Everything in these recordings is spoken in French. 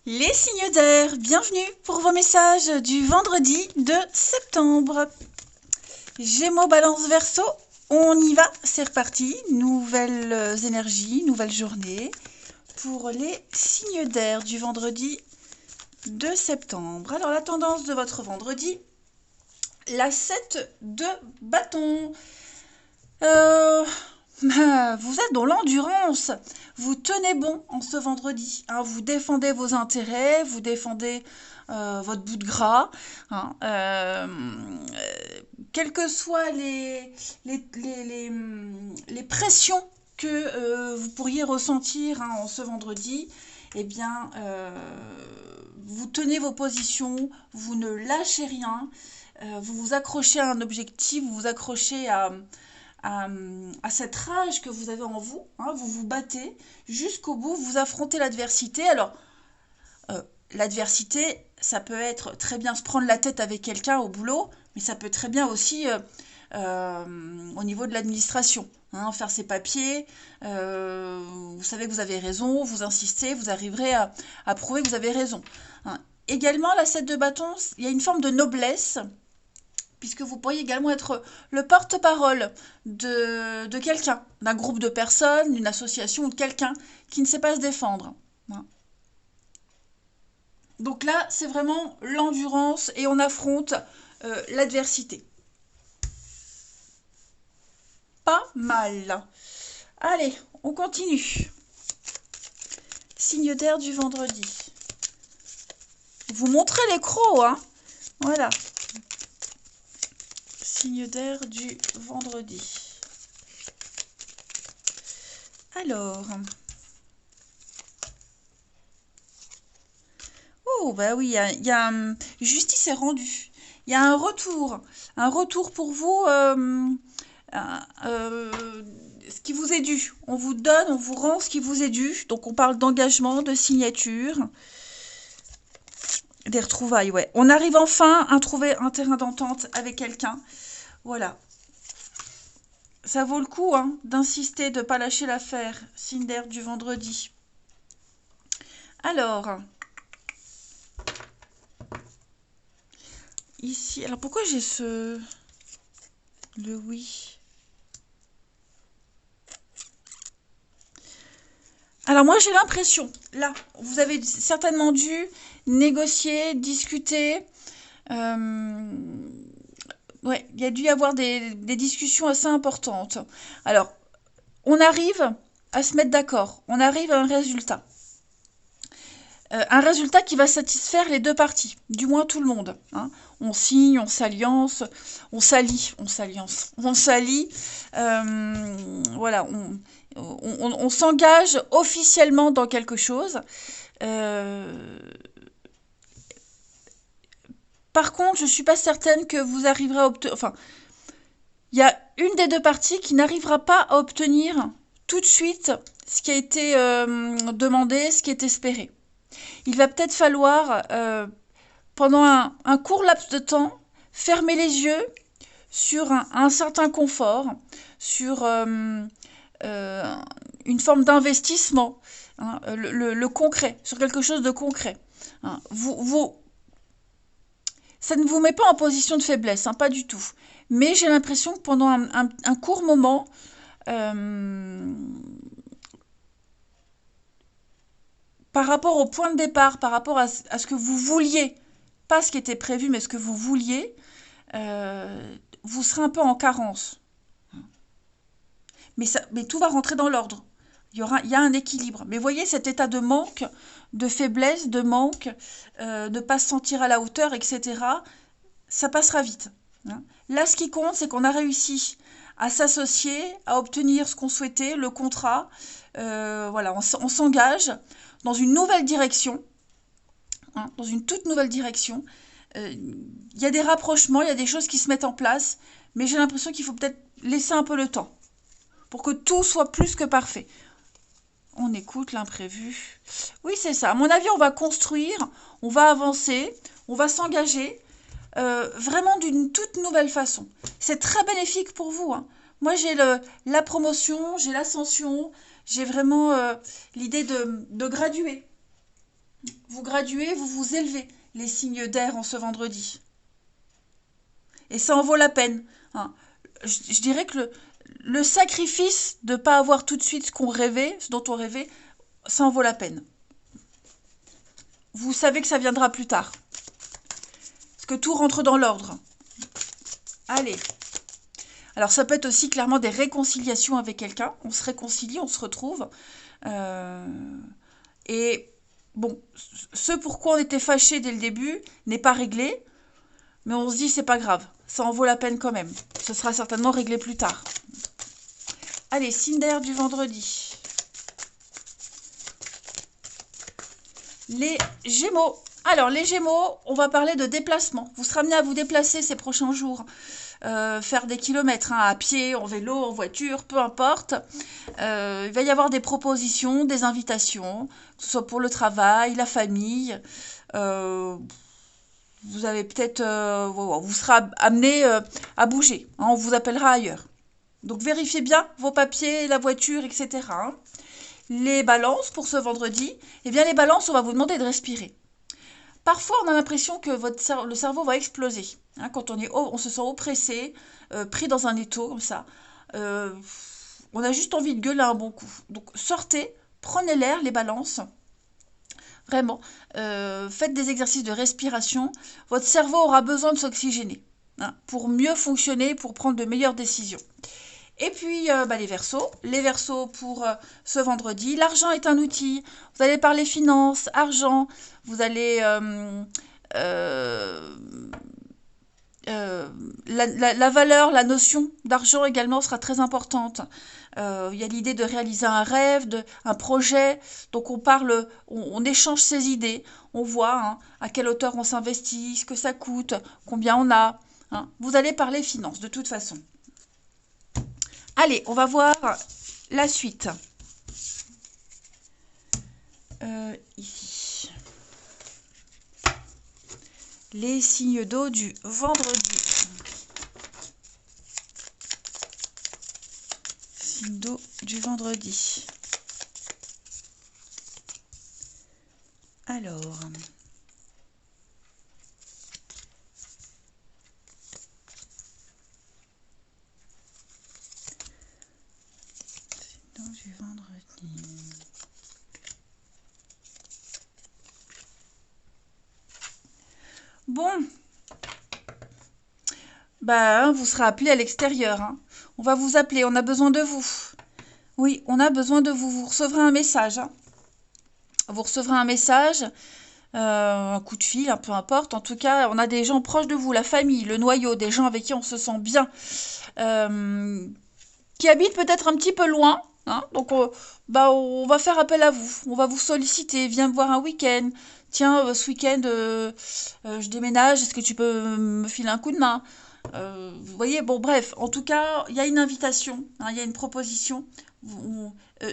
Les signes d'air, bienvenue pour vos messages du vendredi de septembre. Gémeaux, Balance, Verseau, on y va, c'est reparti. Nouvelles énergies, nouvelle journée pour les signes d'air du vendredi de septembre. Alors la tendance de votre vendredi, la 7 de bâton. Vous êtes dans l'endurance, vous tenez bon en ce vendredi, hein, vous défendez vos intérêts, vous défendez votre bout de gras, hein, quelles que soient les pressions que vous pourriez ressentir, hein, en ce vendredi, eh bien, vous tenez vos positions, vous ne lâchez rien, vous vous accrochez à un objectif, vous vous accrochez à cette rage que vous avez en vous, hein, vous vous battez jusqu'au bout, vous affrontez l'adversité. Alors, l'adversité, ça peut être très bien se prendre la tête avec quelqu'un au boulot, mais ça peut très bien aussi au niveau de l'administration, hein, faire ses papiers, vous savez que vous avez raison, vous insistez, vous arriverez à prouver que vous avez raison. Hein. Également, la 7 de bâton, il y a une forme de noblesse, puisque vous pourriez également être le porte-parole de quelqu'un, d'un groupe de personnes, d'une association ou de quelqu'un qui ne sait pas se défendre. Donc là, c'est vraiment l'endurance et on affronte l'adversité. Pas mal. Allez, on continue. Signe d'air du vendredi. Vous montrez les crocs, hein. Voilà. Signe d'air du vendredi. Alors. Oh, bah oui, justice est rendue. Il y a un retour pour vous, ce qui vous est dû. On vous donne, on vous rend ce qui vous est dû. Donc on parle d'engagement, de signature, des retrouvailles, ouais. On arrive enfin à trouver un terrain d'entente avec quelqu'un. Voilà. Ça vaut le coup, hein, d'insister, de ne pas lâcher l'affaire. Signe d'air du vendredi. Alors, ici, alors pourquoi j'ai le oui? Alors moi j'ai l'impression, là, vous avez certainement dû négocier, discuter. Ouais, il y a dû y avoir des discussions assez importantes. Alors, on arrive à se mettre d'accord, on arrive à un résultat. Un résultat qui va satisfaire les deux parties, du moins tout le monde. Hein. On signe, on s'alliance, on s'allie. Voilà, on s'engage officiellement dans quelque chose. Par contre, je ne suis pas certaine que vous arriverez à obtenir... Enfin, il y a une des deux parties qui n'arrivera pas à obtenir tout de suite ce qui a été demandé, ce qui est espéré. Il va peut-être falloir, pendant un court laps de temps, fermer les yeux sur un certain confort, sur une forme d'investissement, hein, le concret, sur quelque chose de concret. Hein. Ça ne vous met pas en position de faiblesse, hein, pas du tout. Mais j'ai l'impression que pendant un court moment, par rapport au point de départ, par rapport à ce que vous vouliez, pas ce qui était prévu, mais ce que vous vouliez, vous serez un peu en carence. Mais tout va rentrer dans l'ordre. Il y a un équilibre. Mais voyez cet état de manque, de faiblesse, de manque, de ne pas se sentir à la hauteur, etc. Ça passera vite. Hein. Là, ce qui compte, c'est qu'on a réussi à s'associer, à obtenir ce qu'on souhaitait, le contrat. Voilà, on s'engage dans une nouvelle direction, hein, dans une toute nouvelle direction. Il y a des rapprochements, il y a des choses qui se mettent en place, mais j'ai l'impression qu'il faut peut-être laisser un peu le temps pour que tout soit plus que parfait. On écoute l'imprévu. Oui, c'est ça. À mon avis, on va construire, on va avancer, on va s'engager vraiment d'une toute nouvelle façon. C'est très bénéfique pour vous. Hein. Moi, j'ai la promotion, j'ai l'ascension, j'ai vraiment l'idée de graduer. vous graduez, vous vous élevez, les signes d'air en ce vendredi. Et ça en vaut la peine. Hein. Je dirais que le sacrifice de ne pas avoir tout de suite ce qu'on rêvait, ce dont on rêvait, ça en vaut la peine. Vous savez que ça viendra plus tard. Parce que tout rentre dans l'ordre. Allez. Alors ça peut être aussi clairement des réconciliations avec quelqu'un. On se réconcilie, on se retrouve. Et bon, ce pourquoi on était fâché dès le début n'est pas réglé. Mais on se dit c'est pas grave. Ça en vaut la peine quand même. Ce sera certainement réglé plus tard. Allez, signe d'air du vendredi. Les Gémeaux. Alors, les Gémeaux, on va parler de déplacement. Vous serez amené à vous déplacer ces prochains jours. Faire des kilomètres, hein, à pied, en vélo, en voiture, peu importe. Il va y avoir des propositions, des invitations, que ce soit pour le travail, la famille. Vous avez peut-être... vous serez amené à bouger. Hein, on vous appellera ailleurs. Donc, vérifiez bien vos papiers, la voiture, etc. Hein. Les balances pour ce vendredi, eh bien les balances, on va vous demander de respirer. Parfois, on a l'impression que le cerveau va exploser. Hein, quand on se sent oppressé, pris dans un étau comme ça. On a juste envie de gueuler un bon coup. Donc sortez, prenez l'air, les balances. Vraiment, faites des exercices de respiration. Votre cerveau aura besoin de s'oxygéner, hein, pour mieux fonctionner, pour prendre de meilleures décisions. Et puis, les Verseaux. Les Verseaux pour ce vendredi. L'argent est un outil. Vous allez parler finances, argent. Vous allez... la valeur, la notion d'argent également sera très importante. Il y a l'idée de réaliser un rêve, un projet. Donc, on échange ses idées. On voit, hein, à quelle hauteur on s'investit, ce que ça coûte, combien on a. Hein. Vous allez parler finances, de toute façon. Allez, on va voir la suite. Ici. Les signes d'eau du vendredi. Signes d'eau du vendredi. Alors... du vendredi. Bon. Vous serez appelé à l'extérieur. Hein. On va vous appeler, on a besoin de vous. Oui, on a besoin de vous. Vous recevrez un message. Hein. Vous recevrez un message, un coup de fil, peu importe. En tout cas, on a des gens proches de vous, la famille, le noyau, des gens avec qui on se sent bien. Qui habitent peut-être un petit peu loin. Hein, donc, on va faire appel à vous. On va vous solliciter. Viens me voir un week-end. Tiens, ce week-end, je déménage. Est-ce que tu peux me filer un coup de main? Vous voyez, bon, bref. En tout cas, il y a une invitation. Hein, il y a une proposition.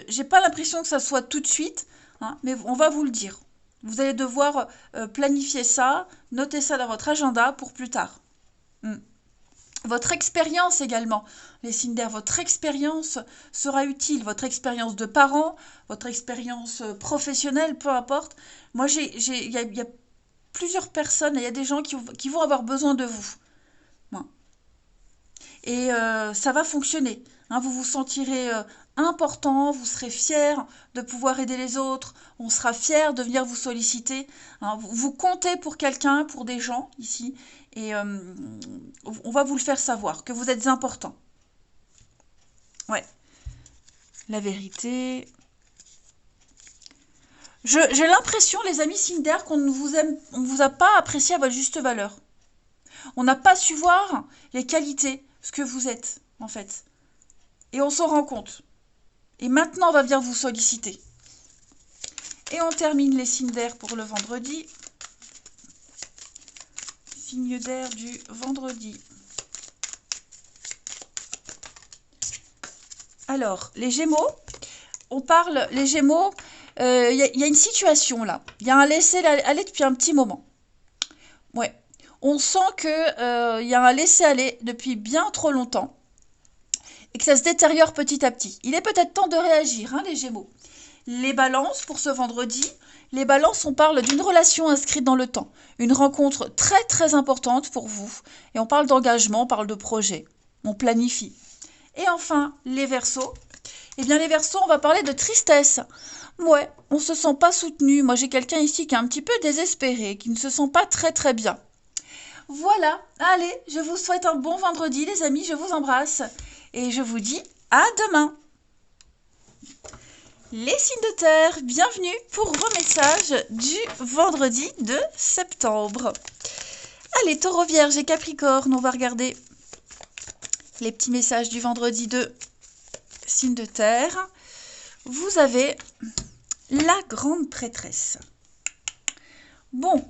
J'ai pas l'impression que ça soit tout de suite. Hein, mais on va vous le dire. Vous allez devoir planifier ça. Noter ça dans votre agenda pour plus tard. Votre expérience également, les signes d'air, votre expérience sera utile, votre expérience de parent, votre expérience professionnelle, peu importe. Moi, il y a plusieurs personnes, il y a des gens qui vont avoir besoin de vous. Bon. Et ça va fonctionner. Hein, vous vous sentirez important, vous serez fier de pouvoir aider les autres, on sera fier de venir vous solliciter. Hein, vous comptez pour quelqu'un, pour des gens ici. Et on va vous le faire savoir, que vous êtes important. Ouais. La vérité. J'ai l'impression, les amis signes d'air, qu'on ne vous a pas apprécié à votre juste valeur. On n'a pas su voir les qualités, ce que vous êtes, en fait. Et on s'en rend compte. Et maintenant, on va venir vous solliciter. Et on termine les signes d'air pour le vendredi. Signe d'air du vendredi. Alors, les Gémeaux, les Gémeaux, y a une situation là. Il y a un laisser-aller depuis un petit moment. Ouais. On sent que y a un laisser-aller depuis bien trop longtemps et que ça se détériore petit à petit. Il est peut-être temps de réagir, hein, les Gémeaux. Les balances, pour ce vendredi, les balances, on parle d'une relation inscrite dans le temps. Une rencontre très très importante pour vous. Et on parle d'engagement, on parle de projet. On planifie. Et enfin, les Verseaux. Eh bien, les Verseaux, on va parler de tristesse. Ouais, on se sent pas soutenu. Moi, j'ai quelqu'un ici qui est un petit peu désespéré, qui ne se sent pas très très bien. Voilà, allez, je vous souhaite un bon vendredi, les amis, je vous embrasse. Et je vous dis à demain. Les signes de terre, bienvenue pour vos messages du vendredi de septembre. Allez, Taureau, Vierge et Capricorne, on va regarder les petits messages du vendredi de signes de terre. Vous avez la grande prêtresse. Bon,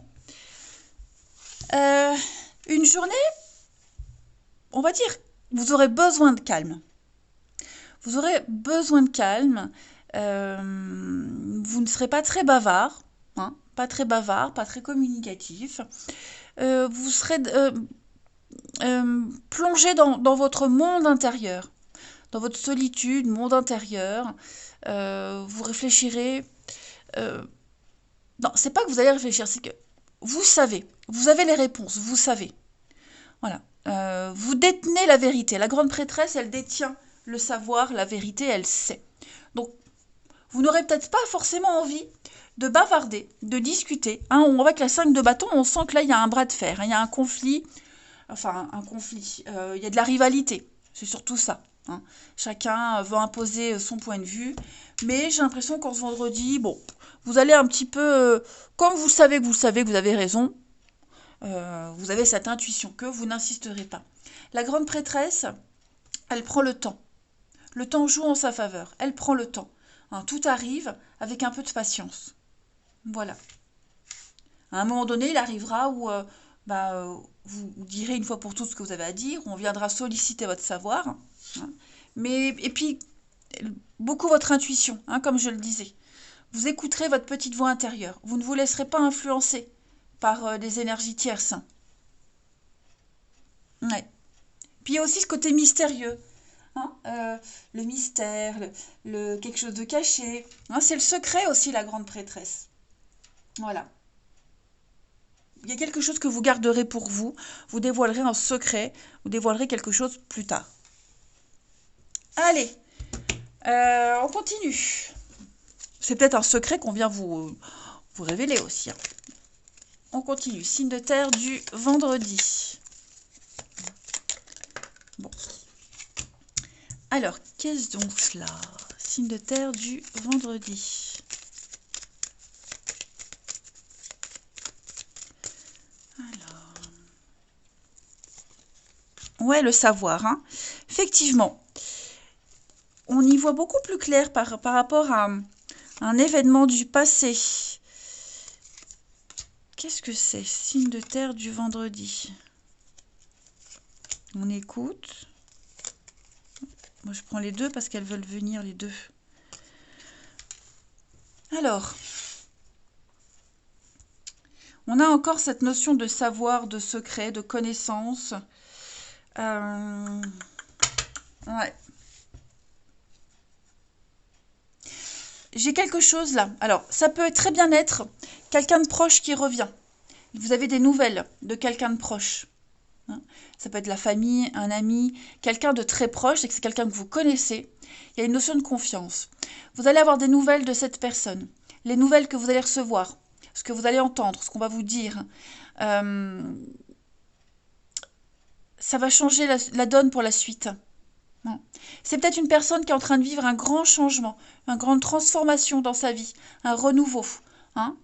une journée, on va dire, vous aurez besoin de calme. Vous aurez besoin de calme. Vous ne serez pas très bavard, hein, pas très bavard, pas très communicatif. Vous serez plongé dans votre monde intérieur, dans votre solitude, monde intérieur. Vous réfléchirez. Non, c'est pas que vous allez réfléchir, c'est que vous savez, vous avez les réponses, vous savez. Voilà. Vous détenez la vérité. La grande prêtresse, elle détient le savoir, la vérité, elle sait. Donc, vous n'aurez peut-être pas forcément envie de bavarder, de discuter. Hein, avec la 5 de bâton, on sent que là, il y a un bras de fer, hein, il y a un conflit. Enfin, un conflit. Il y a de la rivalité. C'est surtout ça. Hein. Chacun veut imposer son point de vue. Mais j'ai l'impression qu'en ce vendredi, bon, vous allez un petit peu... comme vous savez que vous avez raison, vous avez cette intuition que vous n'insisterez pas. La grande prêtresse, elle prend le temps. Le temps joue en sa faveur. Elle prend le temps. Hein, tout arrive avec un peu de patience. Voilà. À un moment donné, il arrivera où vous direz une fois pour toutes ce que vous avez à dire, on viendra solliciter votre savoir. Hein, et puis, beaucoup votre intuition, hein, comme je le disais. Vous écouterez votre petite voix intérieure. Vous ne vous laisserez pas influencer par des énergies tierces. Ouais. Puis il y a aussi ce côté mystérieux. Hein, le mystère, quelque chose de caché. Hein, c'est le secret aussi, la grande prêtresse. Voilà. Il y a quelque chose que vous garderez pour vous. Vous dévoilerez un secret. Vous dévoilerez quelque chose plus tard. Allez, on continue. C'est peut-être un secret qu'on vient vous révéler aussi. Hein. On continue. Signe de terre du vendredi. Bon. Alors, qu'est-ce donc cela? Signe de terre du vendredi. Alors. Ouais, le savoir. Hein. Effectivement. On y voit beaucoup plus clair par rapport à un événement du passé. Qu'est-ce que c'est? Signe de terre du vendredi. On écoute. Moi, je prends les deux parce qu'elles veulent venir, les deux. Alors, on a encore cette notion de savoir, de secret, de connaissance. Ouais. J'ai quelque chose là. Alors, ça peut très bien être quelqu'un de proche qui revient. Vous avez des nouvelles de quelqu'un de proche. Hein. Ça peut être la famille, un ami, quelqu'un de très proche, et que c'est quelqu'un que vous connaissez. Il y a une notion de confiance. Vous allez avoir des nouvelles de cette personne. Les nouvelles que vous allez recevoir, ce que vous allez entendre, ce qu'on va vous dire. Ça va changer la donne pour la suite. C'est peut-être une personne qui est en train de vivre un grand changement, une grande transformation dans sa vie, un renouveau. Hein.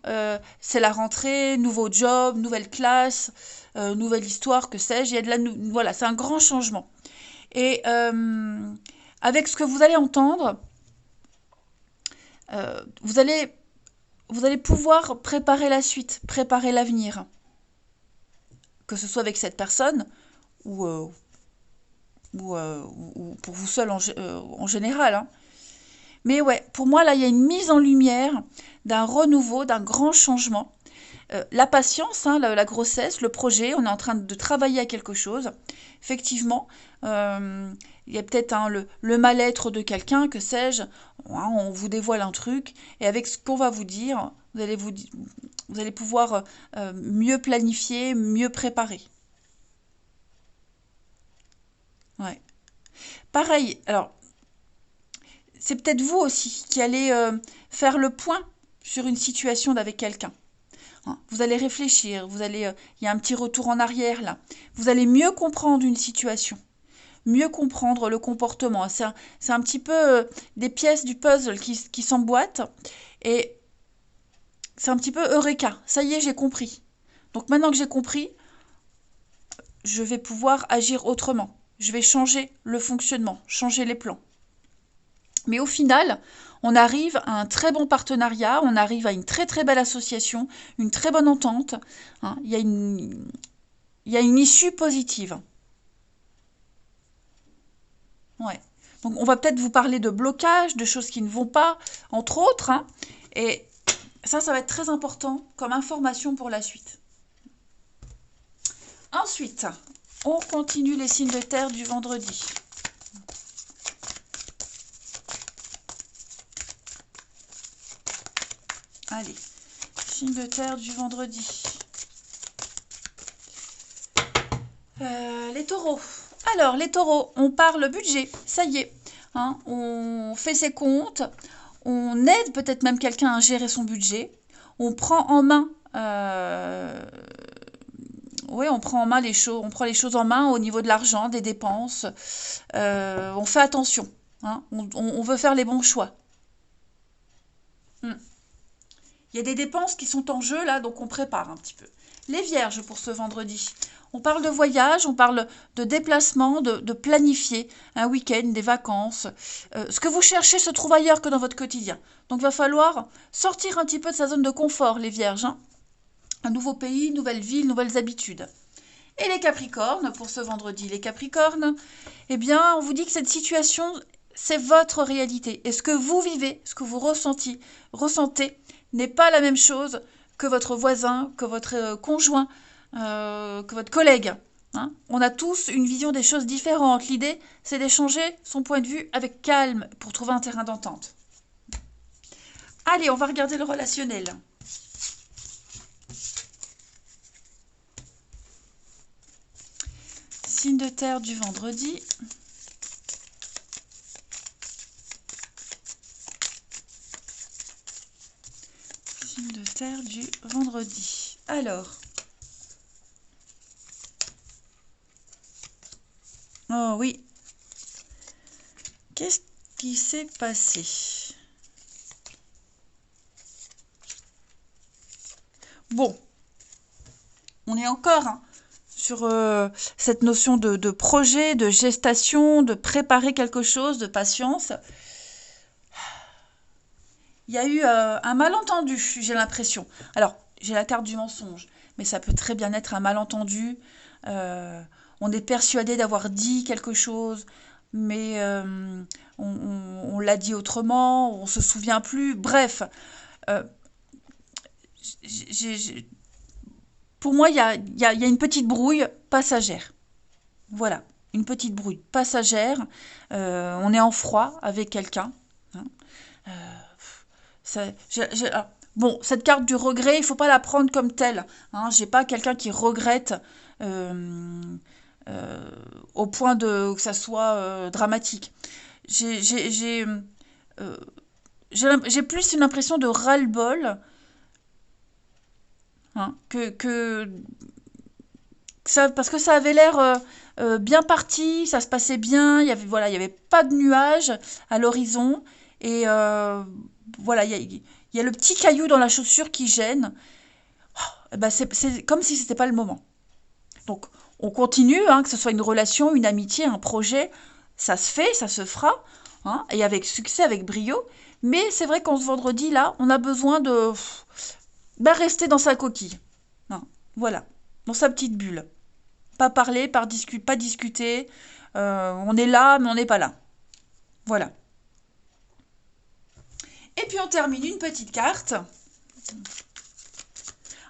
C'est la rentrée, nouveau job, nouvelle classe, nouvelle histoire, que sais-je. Il y a voilà, c'est un grand changement. Et avec ce que vous allez entendre, vous allez pouvoir préparer la suite, préparer l'avenir. Que ce soit avec cette personne ou pour vous seul en général. Hein. Mais ouais, pour moi, là, il y a une mise en lumière d'un renouveau, d'un grand changement. La patience, hein, la grossesse, le projet, on est en train de travailler à quelque chose. Effectivement, il y a peut-être hein, le mal-être de quelqu'un, que sais-je. Hein, on vous dévoile un truc, et avec ce qu'on va vous dire, vous allez pouvoir mieux planifier, mieux préparer. Ouais. Pareil, alors, c'est peut-être vous aussi qui allez faire le point sur une situation avec quelqu'un. Hein, vous allez réfléchir, il y a un petit retour en arrière là. Vous allez mieux comprendre une situation, mieux comprendre le comportement. C'est un petit peu des pièces du puzzle qui s'emboîtent et c'est un petit peu eureka. Ça y est, j'ai compris. Donc maintenant que j'ai compris, je vais pouvoir agir autrement. Je vais changer le fonctionnement, changer les plans. Mais au final, on arrive à un très bon partenariat, on arrive à une très très belle association, une très bonne entente. Hein. Il y a une issue positive. Ouais. Donc on va peut-être vous parler de blocage, de choses qui ne vont pas, entre autres. Hein. Et ça va être très important comme information pour la suite. Ensuite, on continue les signes de terre du vendredi. Allez, signes de terre du vendredi. Les taureaux. Alors, les taureaux, on parle budget, ça y est. Hein, on fait ses comptes, on aide peut-être même quelqu'un à gérer son budget, on prend en main, oui, on prend en main les choses, on prend les choses en main au niveau de l'argent, des dépenses, on fait attention, hein, on veut faire les bons choix. Hmm. Il y a des dépenses qui sont en jeu là, donc on prépare un petit peu. Les vierges pour ce vendredi. On parle de voyage, on parle de déplacement, de planifier un week-end, des vacances. Ce que vous cherchez se trouve ailleurs que dans votre quotidien. Donc il va falloir sortir un petit peu de sa zone de confort, les vierges. Hein. Un nouveau pays, nouvelle ville, nouvelles habitudes. Et les capricornes pour ce vendredi. Les capricornes, eh bien, on vous dit que cette situation, c'est votre réalité. Et ce que vous vivez, ce que vous ressentez, n'est pas la même chose que votre voisin, que votre conjoint, que votre collègue. Hein. On a tous une vision des choses différentes. L'idée, c'est d'échanger son point de vue avec calme pour trouver un terrain d'entente. Allez, on va regarder le relationnel. Signe de terre du vendredi. Signe de terre du vendredi. Alors. Oh oui. Qu'est-ce qui s'est passé? Bon. On est encore hein, sur cette notion de projet, de gestation, de préparer quelque chose, de patience. Il y a eu un malentendu, j'ai l'impression. Alors, j'ai la carte du mensonge, mais ça peut très bien être un malentendu. On est persuadé d'avoir dit quelque chose, mais on l'a dit autrement, on se souvient plus. Bref, euh, pour moi, il y a une petite brouille passagère. Voilà, une petite brouille passagère. On est en froid avec quelqu'un. Hein. Bon, cette carte du regret, il faut pas la prendre comme telle. Hein. J'ai pas quelqu'un qui regrette euh, euh, au point de que ça soit dramatique. J'ai j'ai- j'ai, euh, j'ai plus une impression de ras-le-bol hein, que ça, parce que ça avait l'air bien parti, ça se passait bien, il y avait pas de nuages à l'horizon et voilà, il y a le petit caillou dans la chaussure qui gêne. Eh ben, c'est comme si c'était pas le moment. Donc, on continue, hein, que ce soit une relation, une amitié, un projet, ça se fait, ça se fera, hein, et avec succès, avec brio. Mais c'est vrai qu'en ce vendredi-là, on a besoin de rester dans sa coquille. Hein, voilà, dans sa petite bulle. Pas parler, pas discuter. On est là, mais on n'est pas là. Voilà. Et puis on termine une petite carte.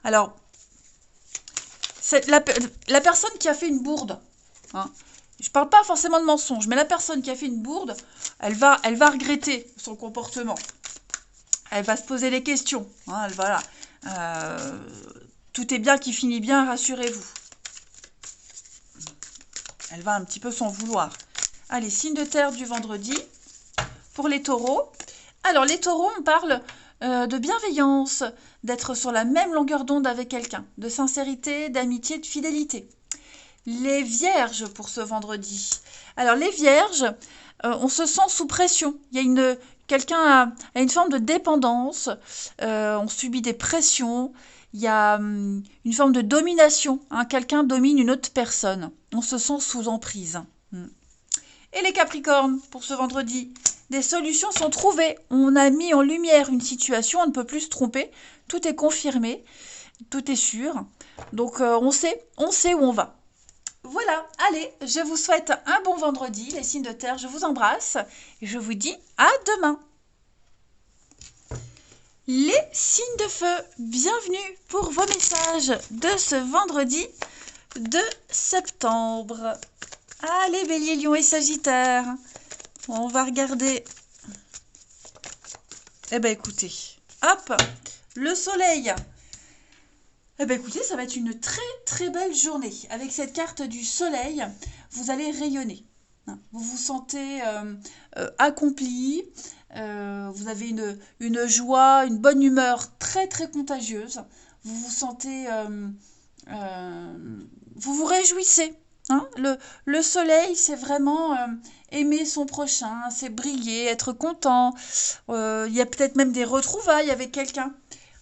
Alors, la personne qui a fait une bourde, hein, je ne parle pas forcément de mensonge, mais la personne qui a fait une bourde, elle va regretter son comportement. Elle va se poser des questions. Hein, voilà. Tout est bien qui finit bien, rassurez-vous. Elle va un petit peu s'en vouloir. Allez, signe de terre du vendredi. Pour les taureaux. Alors, les taureaux, on parle de bienveillance, d'être sur la même longueur d'onde avec quelqu'un, de sincérité, d'amitié, de fidélité. Les vierges pour ce vendredi. Alors, les vierges, on se sent sous pression. Il y a quelqu'un a une forme de dépendance, on subit des pressions, il y a une forme de domination. Hein, quelqu'un domine une autre personne. On se sent sous emprise. Et les capricornes pour ce vendredi. Des solutions sont trouvées. On a mis en lumière une situation, on ne peut plus se tromper. Tout est confirmé, tout est sûr. Donc on sait où on va. Voilà, allez, je vous souhaite un bon vendredi, les signes de terre, je vous embrasse et je vous dis à demain. Les signes de feu, bienvenue pour vos messages de ce vendredi de septembre. Allez, Bélier, Lion et Sagittaire, on va regarder. Eh bien, écoutez, hop, le soleil. Eh bien, écoutez, ça va être une très très belle journée. Avec cette carte du soleil, vous allez rayonner. Vous vous sentez accompli, vous avez une joie, une bonne humeur très très contagieuse. Vous vous sentez, vous vous réjouissez. Hein. Le soleil, c'est vraiment aimer son prochain, c'est briller, être content. Il y a peut-être même des retrouvailles avec quelqu'un.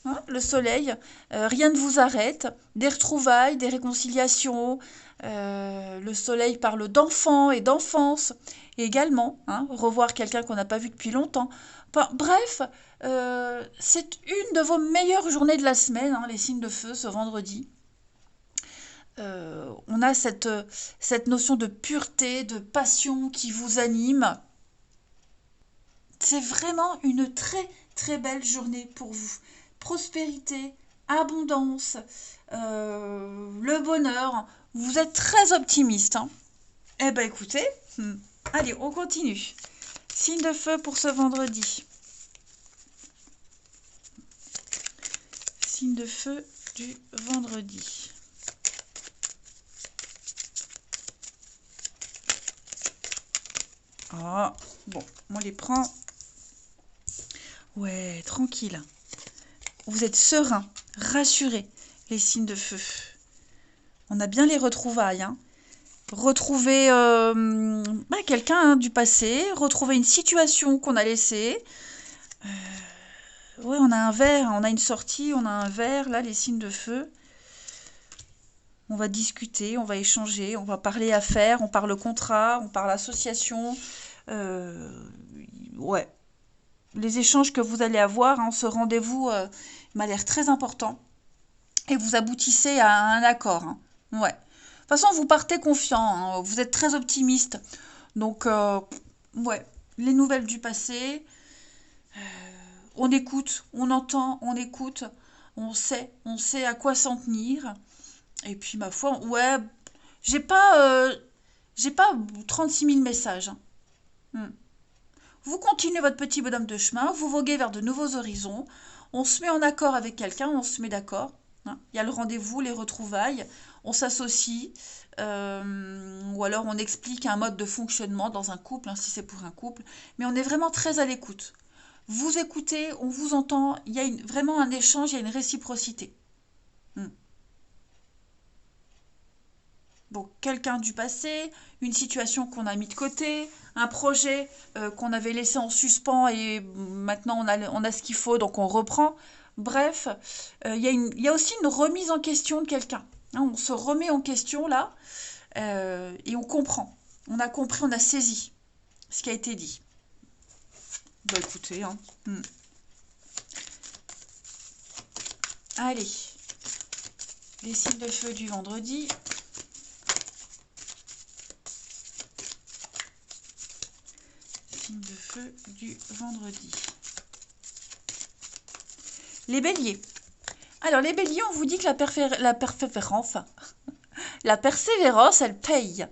Hein, le soleil, rien ne vous arrête. Des retrouvailles, des réconciliations. Le soleil parle d'enfants et d'enfance également. Hein, revoir quelqu'un qu'on n'a pas vu depuis longtemps. Bref, c'est une de vos meilleures journées de la semaine, hein, les signes de feu, ce vendredi. On a cette notion de pureté, de passion qui vous anime. C'est vraiment une très très belle journée pour vous. Prospérité, abondance, le bonheur. Vous êtes très optimiste. Hein. Eh bien écoutez, allez, on continue. Signe de feu pour ce vendredi. Signe de feu du vendredi. Ah, bon, on les prend. Ouais, tranquille. Vous êtes serein, rassuré, les signes de feu. On a bien les retrouvailles. Hein. Retrouver quelqu'un du passé, retrouver une situation qu'on a laissée. Oui, on a un verre, on a une sortie, on a un verre, là, les signes de feu. On va discuter, on va échanger, on va parler affaires, on parle contrat, on parle association. Ouais. Les échanges que vous allez avoir, hein, ce rendez-vous m'a l'air très important. Et vous aboutissez à un accord. Hein. Ouais. De toute façon, vous partez confiant. Hein, vous êtes très optimiste. Donc, ouais. Les nouvelles du passé. On écoute, on entend, on écoute. On sait à quoi s'en tenir. Et puis, ma foi, ouais. J'ai pas 36 000 messages. Hein. Vous continuez votre petit bonhomme de chemin, vous voguez vers de nouveaux horizons, on se met en accord avec quelqu'un, on se met d'accord. Hein. Il y a le rendez-vous, les retrouvailles, on s'associe, ou alors on explique un mode de fonctionnement dans un couple, hein, si c'est pour un couple, mais on est vraiment très à l'écoute. Vous écoutez, on vous entend, il y a vraiment un échange, il y a une réciprocité. Donc, quelqu'un du passé, une situation qu'on a mis de côté, un projet qu'on avait laissé en suspens et maintenant on a ce qu'il faut, donc on reprend. Bref, il y a aussi une remise en question de quelqu'un. Hein, on se remet en question là et on comprend. On a compris, on a saisi ce qui a été dit. Bah écoutez, hein. Allez, les signes de feu du vendredi. Signe de feu du vendredi. Les béliers. Alors, les béliers, on vous dit que la persévérance, elle paye.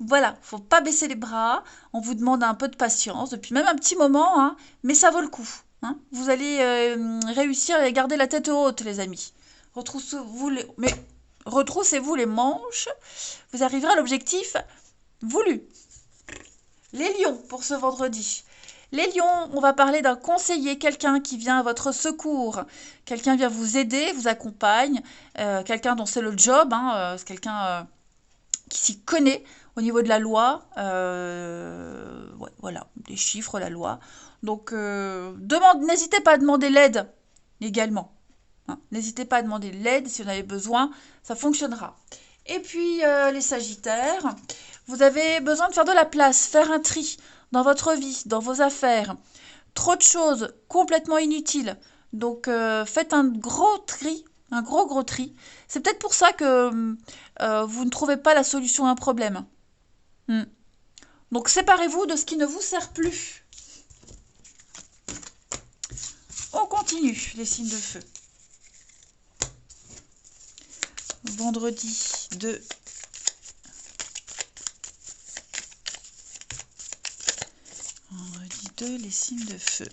Voilà, faut pas baisser les bras. On vous demande un peu de patience, depuis même un petit moment, hein, mais ça vaut le coup. Hein. Vous allez réussir à garder la tête haute, les amis. Retroussez-vous les manches. Vous arriverez à l'objectif voulu. Les lions, pour ce vendredi. Les lions, on va parler d'un conseiller, quelqu'un qui vient à votre secours. Quelqu'un vient vous aider, vous accompagne. Quelqu'un dont c'est le job, hein, c'est quelqu'un qui s'y connaît au niveau de la loi. Ouais, voilà, des chiffres, la loi. Donc, n'hésitez pas à demander l'aide également. Hein. N'hésitez pas à demander l'aide si vous en avez besoin, ça fonctionnera. Et puis, les sagittaires, vous avez besoin de faire de la place, faire un tri dans votre vie, dans vos affaires. Trop de choses complètement inutiles. Donc, faites un gros tri, un gros tri. C'est peut-être pour ça que vous ne trouvez pas la solution à un problème. Donc, séparez-vous de ce qui ne vous sert plus. On continue, les signes de feu. Vendredi 2. Vendredi 2, les signes de feu.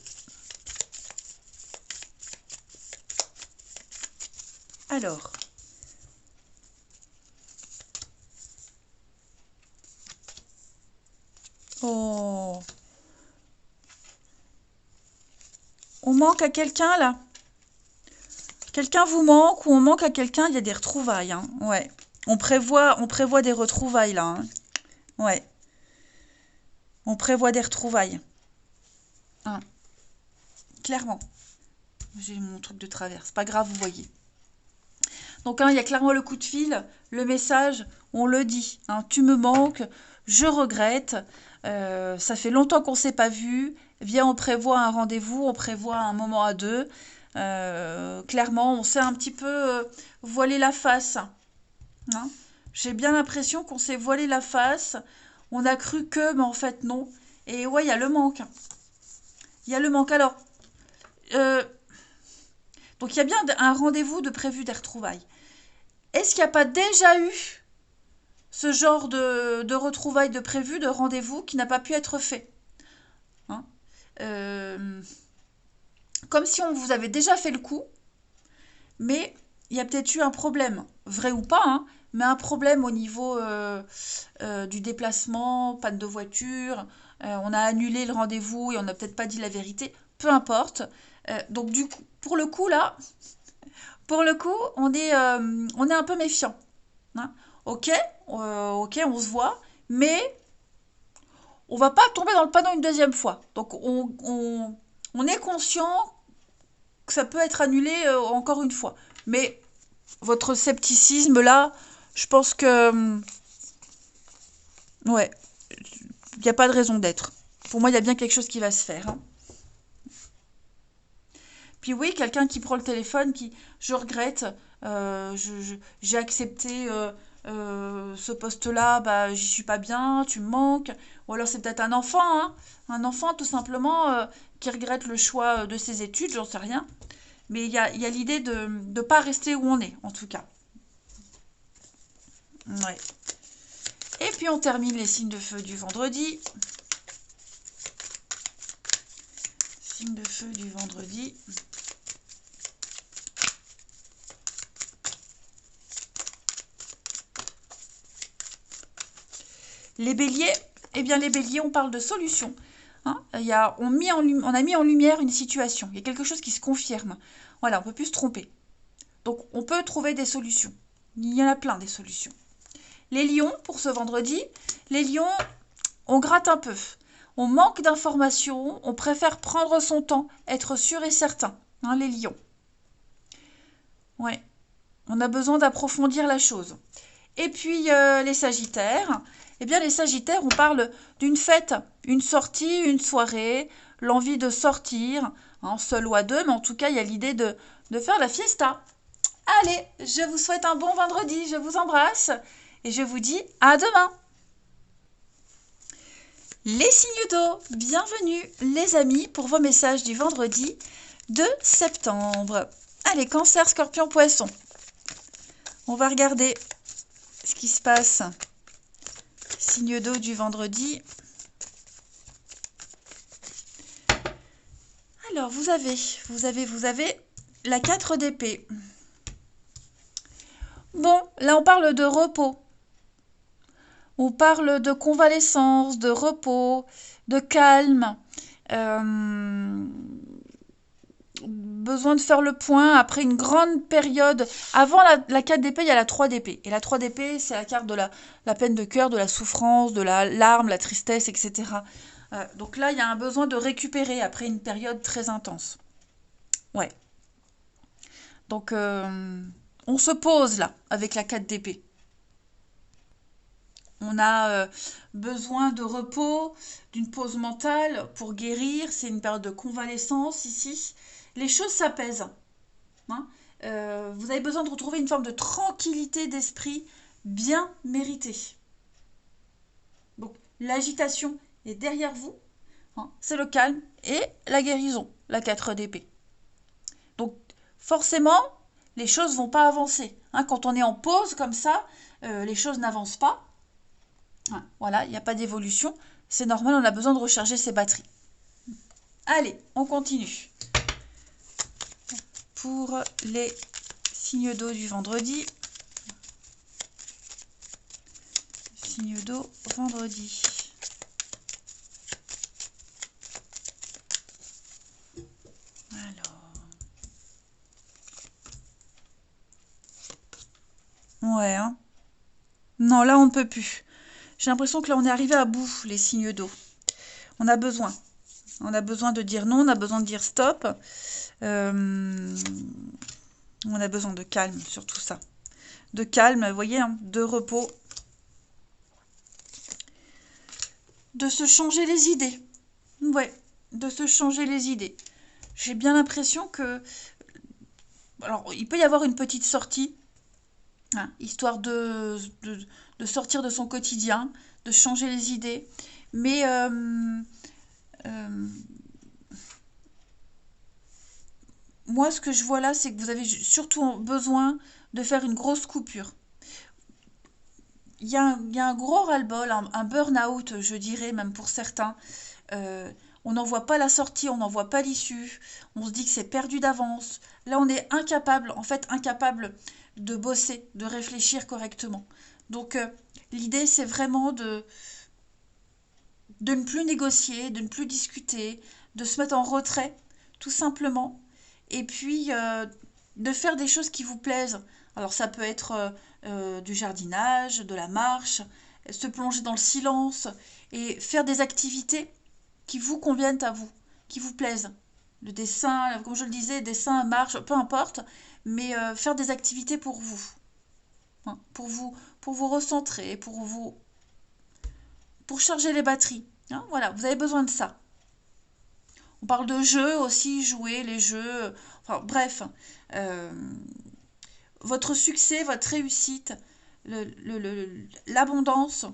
Alors. Oh. On manque à quelqu'un là? Quelqu'un vous manque ou on manque à quelqu'un? Il y a des retrouvailles. Hein. Ouais. On prévoit des retrouvailles là. Hein. Ouais. On prévoit des retrouvailles. Hein. Clairement. J'ai mon truc de travers. C'est pas grave, vous voyez. Donc, hein, il y a clairement le coup de fil, le message, on le dit. Hein, tu me manques, je regrette. Ça fait longtemps qu'on ne s'est pas vu. Viens, on prévoit un rendez-vous, on prévoit un moment à deux. Clairement, on s'est un petit peu voilé la face. Hein. J'ai bien l'impression qu'on s'est voilé la face. On a cru que, mais en fait non. Et ouais, il y a le manque. Il y a le manque. Alors, donc il y a bien un rendez-vous de prévu des retrouvailles. Est-ce qu'il n'y a pas déjà eu ce genre de retrouvailles de prévu, de rendez-vous qui n'a pas pu être fait? Hein. Comme si on vous avait déjà fait le coup, mais il y a peut-être eu un problème, vrai ou pas, hein, mais un problème au niveau du déplacement, panne de voiture, on a annulé le rendez-vous et on n'a peut-être pas dit la vérité, peu importe. Donc du coup, pour le coup, on est un peu méfiant. Hein. Ok, on se voit, mais on va pas tomber dans le panneau une deuxième fois. Donc on est conscient que ça peut être annulé encore une fois. Mais votre scepticisme là, je pense que ouais, il n'y a pas de raison d'être. Pour moi, il y a bien quelque chose qui va se faire. Hein. Puis oui, quelqu'un qui prend le téléphone, je regrette, j'ai accepté ce poste-là, bah j'y suis pas bien, tu me manques. Ou alors c'est peut-être un enfant, hein, un enfant tout simplement qui regrette le choix de ses études, j'en sais rien. Mais il y a l'idée de ne pas rester où on est, en tout cas. Ouais. Et puis on termine les signes de feu du vendredi. Signes de feu du vendredi. Les béliers, eh bien les béliers, on parle de solution. Hein, on a mis en lumière une situation. Il y a quelque chose qui se confirme. Voilà, on ne peut plus se tromper. Donc on peut trouver des solutions. Il y en a plein des solutions. Les lions, pour ce vendredi, les lions, on gratte un peu. On manque d'informations, on préfère prendre son temps, être sûr et certain. Hein, les lions. Ouais, on a besoin d'approfondir la chose. Et puis les sagittaires, eh bien les sagittaires, on parle d'une fête, une sortie, une soirée, l'envie de sortir, hein, seul ou à deux, mais en tout cas, il y a l'idée de faire la fiesta. Allez, je vous souhaite un bon vendredi, je vous embrasse et je vous dis à demain. Les signes d'eau, bienvenue les amis pour vos messages du vendredi 2 septembre. Allez, Cancer, Scorpion, Poisson. On va regarder ce qui se passe. Signe d'eau du vendredi. Alors, vous avez la 4 d'épée. Bon, là, on parle de repos. On parle de convalescence, de repos, de calme. Besoin de faire le point après une grande période. Avant la 4 d'épée, il y a la 3 d'épée. Et la 3 d'épée, c'est la carte de la peine de cœur, de la souffrance, de la larme, la tristesse, etc. Donc là, il y a un besoin de récupérer après une période très intense. Ouais. Donc, on se pose là, avec la 4 d'épée. On a besoin de repos, d'une pause mentale pour guérir. C'est une période de convalescence ici. Les choses s'apaisent. Hein. Vous avez besoin de retrouver une forme de tranquillité d'esprit bien méritée. Donc, l'agitation est derrière vous. Hein. C'est le calme et la guérison, la 4 d'épée. Donc, forcément, les choses ne vont pas avancer. Hein. Quand on est en pause comme ça, les choses n'avancent pas. Voilà, il n'y a pas d'évolution. C'est normal, on a besoin de recharger ses batteries. Allez, on continue. Pour les signes d'eau du vendredi. Signe d'eau vendredi. Alors. Ouais, hein. Non, là, on ne peut plus. J'ai l'impression que là, on est arrivé à bout, les signes d'eau. On a besoin. On a besoin de dire non, on a besoin de dire stop. On a besoin de calme sur tout ça. De calme, vous voyez, hein, de repos. De se changer les idées. Ouais, de se changer les idées. J'ai bien l'impression que... Alors, il peut y avoir une petite sortie, hein, histoire de sortir de son quotidien, de changer les idées. Mais moi, ce que je vois là, c'est que vous avez surtout besoin de faire une grosse coupure. Il y a un gros ras-le-bol, un burn-out, je dirais, même pour certains. On n'en voit pas la sortie, on n'en voit pas l'issue. On se dit que c'est perdu d'avance. Là, on est incapable, en fait, incapable de bosser, de réfléchir correctement. Donc, l'idée, c'est vraiment de ne plus négocier, de ne plus discuter, de se mettre en retrait, tout simplement. Et puis, de faire des choses qui vous plaisent. Alors, ça peut être du jardinage, de la marche, se plonger dans le silence et faire des activités qui vous conviennent à vous, qui vous plaisent. Le dessin, comme je le disais, dessin, marche, peu importe, mais faire des activités pour vous. Hein, pour vous recentrer, pour charger les batteries. Hein, voilà, vous avez besoin de ça. On parle de jeux aussi, jouer les jeux. Enfin, bref, votre succès, votre réussite, l'abondance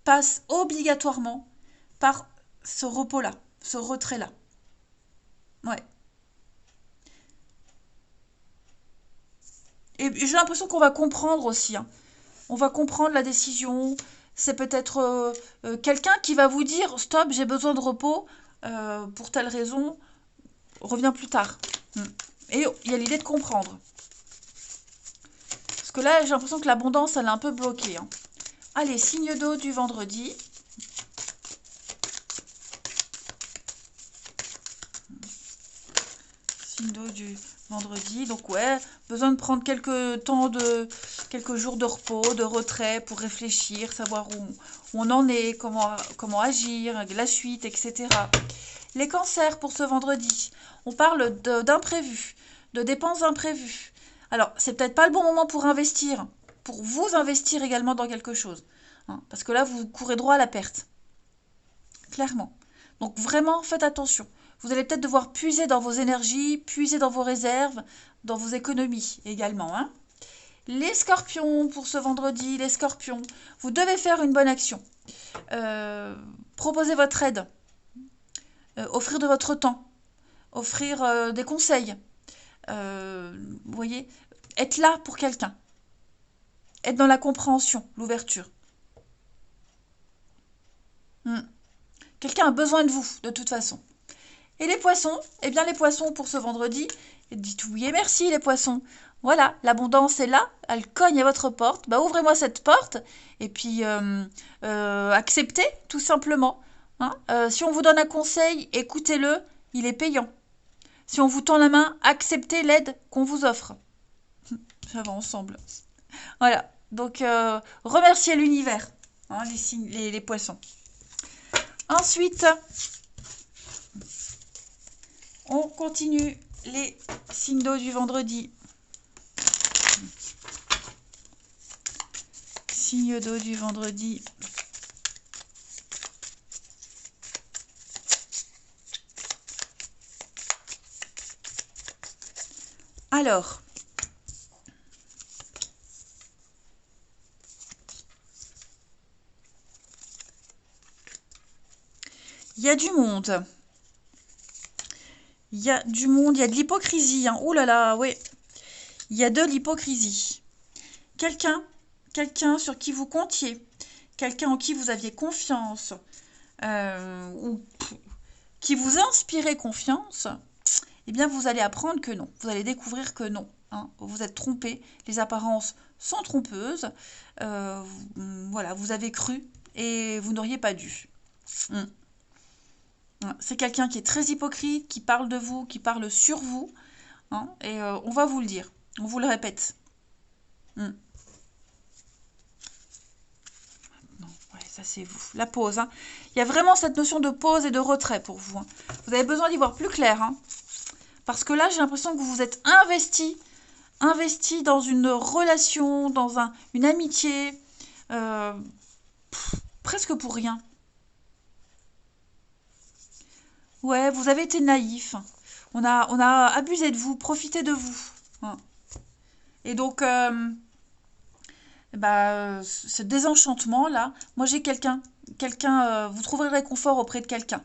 passe obligatoirement par ce repos-là, ce retrait-là. Ouais. Et j'ai l'impression qu'on va comprendre aussi. Hein. On va comprendre la décision. C'est peut-être quelqu'un qui va vous dire stop, j'ai besoin de repos pour telle raison, reviens plus tard. Et il y a l'idée de comprendre. Parce que là, j'ai l'impression que l'abondance, elle est un peu bloquée. Hein. Allez, signe d'eau du vendredi. Signe d'eau du vendredi. Donc ouais, besoin de prendre quelques jours de repos, de retrait pour réfléchir, savoir où on en est, comment agir, la suite, etc. Les cancers pour ce vendredi. On parle d'imprévus, de dépenses imprévues. Alors, c'est peut-être pas le bon moment pour investir, pour vous investir également dans quelque chose. Hein, parce que là, vous courez droit à la perte. Clairement. Donc vraiment, faites attention. Vous allez peut-être devoir puiser dans vos énergies, puiser dans vos réserves, dans vos économies également. Hein. Les scorpions, pour ce vendredi, les scorpions, vous devez faire une bonne action. Proposer votre aide. Offrir de votre temps. Offrir des conseils. Vous voyez, être là pour quelqu'un. Être dans la compréhension, l'ouverture. Quelqu'un a besoin de vous, de toute façon. Et les poissons, eh bien les poissons pour ce vendredi, dites oui et merci les poissons. Voilà, l'abondance est là, elle cogne à votre porte. Bah ouvrez-moi cette porte et puis acceptez tout simplement. Hein. Si on vous donne un conseil, écoutez-le, il est payant. Si on vous tend la main, acceptez l'aide qu'on vous offre. Ça va ensemble. Voilà, donc remerciez l'univers, hein, les poissons. Ensuite, on continue les signes d'eau du vendredi. Signes d'eau du vendredi. Alors, il y a du monde. Il y a du monde, il y a de l'hypocrisie. Hein. Ouh là là, ouais. Il y a de l'hypocrisie. Quelqu'un sur qui vous comptiez, quelqu'un en qui vous aviez confiance, ou qui vous inspirait confiance, eh bien vous allez apprendre que non. Vous allez découvrir que non. Hein. Vous êtes trompé. Les apparences sont trompeuses. Voilà, vous avez cru et vous n'auriez pas dû. C'est quelqu'un qui est très hypocrite, qui parle de vous, qui parle sur vous. Hein, et on va vous le dire. On vous le répète. Non, ouais, ça c'est vous. La pause. Hein. Il y a vraiment cette notion de pause et de retrait pour vous. Hein. Vous avez besoin d'y voir plus clair. Hein. Parce que là, j'ai l'impression que vous vous êtes investi dans une relation, dans une amitié, presque pour rien. Ouais, vous avez été naïf. On a abusé de vous, profité de vous. Hein. Et donc, ce désenchantement-là, moi j'ai quelqu'un, vous trouverez réconfort auprès de quelqu'un.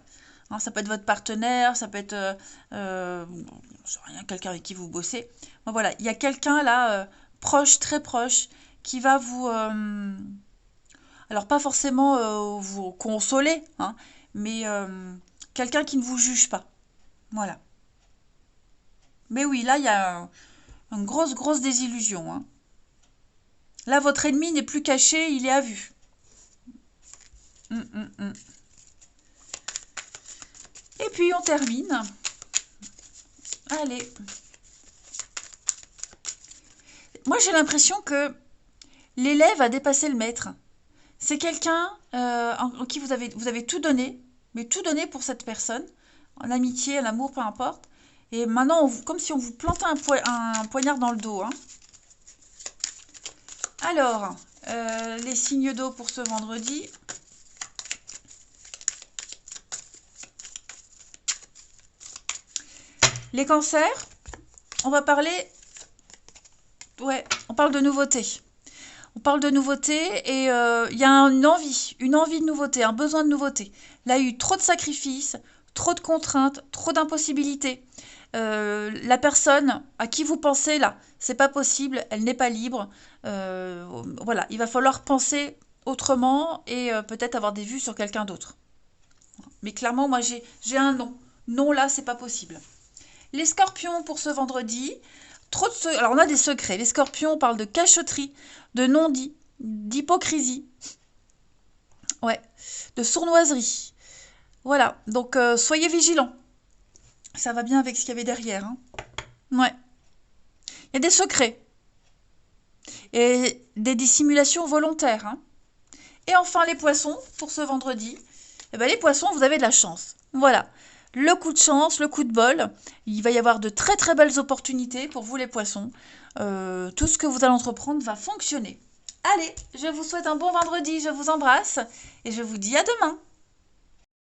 Hein, ça peut être votre partenaire, ça peut être, je sais rien, quelqu'un avec qui vous bossez. Bon, voilà, il y a quelqu'un là, proche, très proche, qui va vous, alors pas forcément vous consoler, hein, mais quelqu'un qui ne vous juge pas. Voilà. Mais oui, là, il y a une grosse désillusion. Hein. Là, votre ennemi n'est plus caché, il est à vue. Et puis, on termine. Allez. Moi, j'ai l'impression que l'élève a dépassé le maître. C'est quelqu'un en qui vous avez tout donné, mais tout donné pour cette personne, en amitié, en amour, peu importe. Et maintenant, comme si on vous plantait un poignard dans le dos. Hein. Alors, les signes d'eau pour ce vendredi. Les cancers, on va parler... Ouais, on parle de nouveauté. On parle de nouveauté et il y a une envie de nouveauté, un besoin de nouveauté. Là, il y a eu trop de sacrifices, trop de contraintes, trop d'impossibilités. La personne à qui vous pensez là, c'est pas possible, elle n'est pas libre. Voilà, il va falloir penser autrement et peut-être avoir des vues sur quelqu'un d'autre. Mais clairement, moi j'ai un non. Non là, c'est pas possible. Les scorpions pour ce vendredi. Alors on a des secrets. Les scorpions parlent de cachotterie, de non-dit, d'hypocrisie. Ouais, de sournoiserie. Voilà, donc soyez vigilants. Ça va bien avec ce qu'il y avait derrière. Hein. Ouais. Il y a des secrets. Et des dissimulations volontaires. Hein. Et enfin, les poissons, pour ce vendredi. Eh ben, les poissons, vous avez de la chance. Voilà. Le coup de chance, le coup de bol. Il va y avoir de très très belles opportunités pour vous, les poissons. Tout ce que vous allez entreprendre va fonctionner. Allez, je vous souhaite un bon vendredi. Je vous embrasse. Et je vous dis à demain.